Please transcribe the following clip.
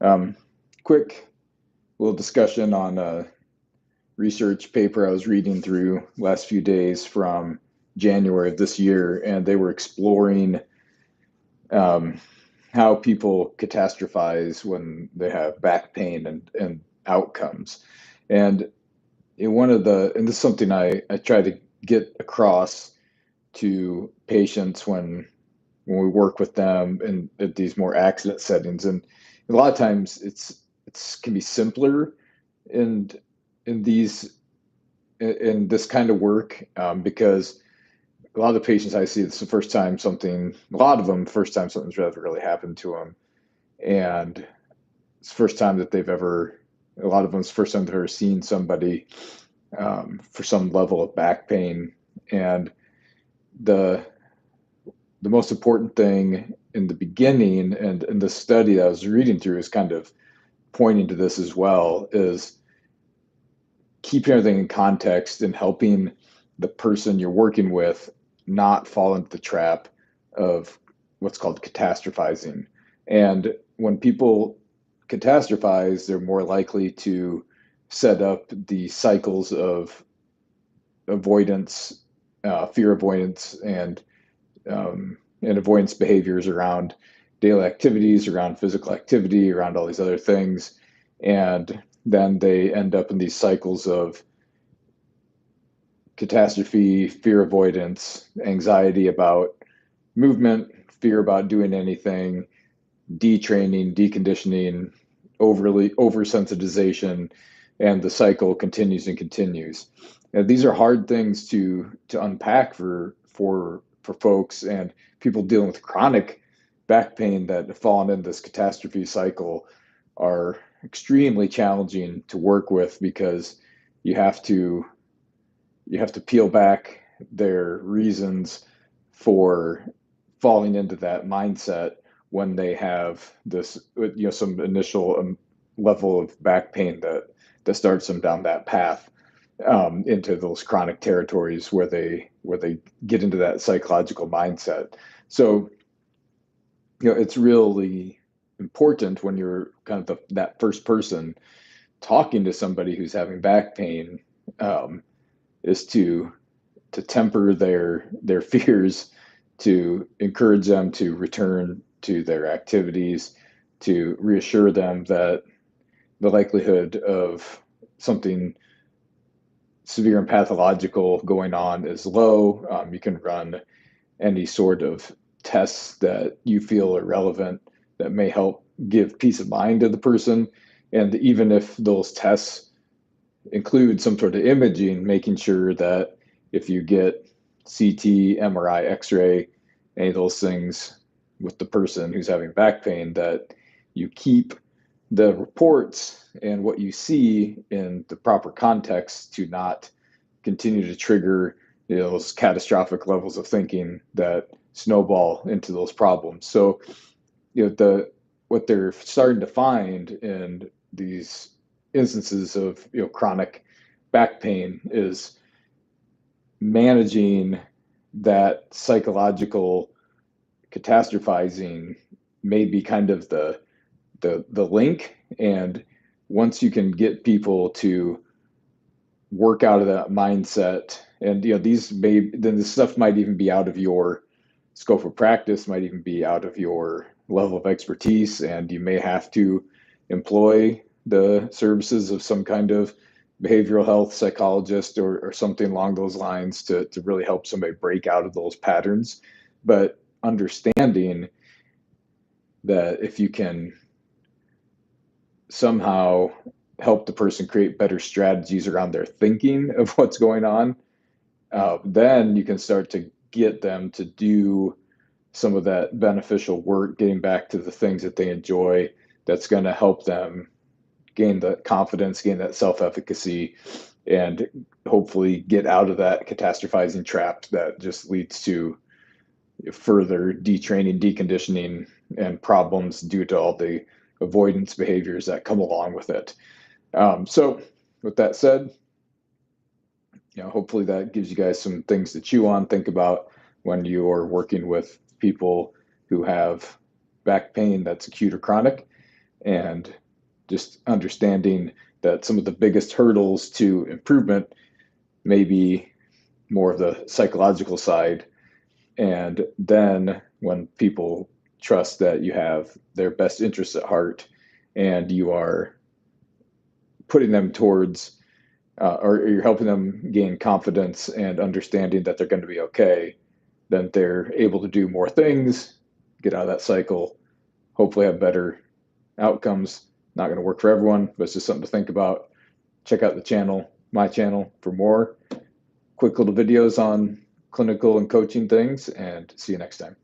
Um, Quick little discussion on a research paper I was reading through last few days from January of this year, and they were exploring um, how people catastrophize when they have back pain and outcomes. And and this is something I try to get across to patients when we work with them in at these more accident settings. And a lot of times it's can be simpler in in these in this kind of work because a lot of the patients I see, it's the first time something, a lot of them, first time something's ever really happened to them. And it's the first time that they've ever, a lot of them, it's the first time they've ever seen somebody for some level of back pain. And the the most important thing in the beginning and in the study that I was reading through is kind of pointing to this as well, is keeping everything in context and helping the person you're working with not fall into the trap of what's called catastrophizing. And when people catastrophize, they're more likely to set up the cycles of avoidance, fear avoidance, and avoidance behaviors around daily activities, around physical activity, around all these other things. And then they end up in these cycles of catastrophe, fear avoidance, anxiety about movement, fear about doing anything, detraining, deconditioning, oversensitization, and the cycle continues and continues. And these are hard things to unpack for folks and people dealing with chronic back pain that have fallen in this catastrophe cycle are extremely challenging to work with because you have to you have to peel back their reasons for falling into that mindset when they have this, some initial level of back pain that starts them down that path into those chronic territories where they get into that psychological mindset. So, it's really important when you're kind of that first person talking to somebody who's having back pain, um, is to temper their fears, to encourage them to return to their activities, to reassure them that the likelihood of something severe and pathological going on is low. You can run any sort of tests that you feel are relevant that may help give peace of mind to the person. And even if those tests include some sort of imaging, making sure that if you get CT, MRI, X-ray, any of those things with the person who's having back pain, that you keep the reports and what you see in the proper context to not continue to trigger those catastrophic levels of thinking that snowball into those problems. So, the what they're starting to find in these instances of chronic back pain is managing that psychological catastrophizing may be kind of the link. And once you can get people to work out of that mindset, and these may then this stuff might even be out of your scope of practice, might even be out of your level of expertise, and you may have to employ the services of some kind of behavioral health psychologist or something along those lines to really help somebody break out of those patterns. But understanding that if you can somehow help the person create better strategies around their thinking of what's going on, then you can start to get them to do some of that beneficial work, getting back to the things that they enjoy, that's going to help them gain the confidence, gain that self-efficacy, and hopefully get out of that catastrophizing trap that just leads to further detraining, deconditioning, and problems due to all the avoidance behaviors that come along with it. So, with that said, hopefully that gives you guys some things to chew on, think about when you're working with people who have back pain that's acute or chronic. and just understanding that some of the biggest hurdles to improvement may be more of the psychological side. And then when people trust that you have their best interests at heart and you are putting them towards, or you're helping them gain confidence and understanding that they're going to be okay, then they're able to do more things, get out of that cycle, hopefully have better outcomes. Not going to work for everyone, but it's just something to think about. Check out the channel, my channel, for more quick little videos on clinical and coaching things, and see you next time.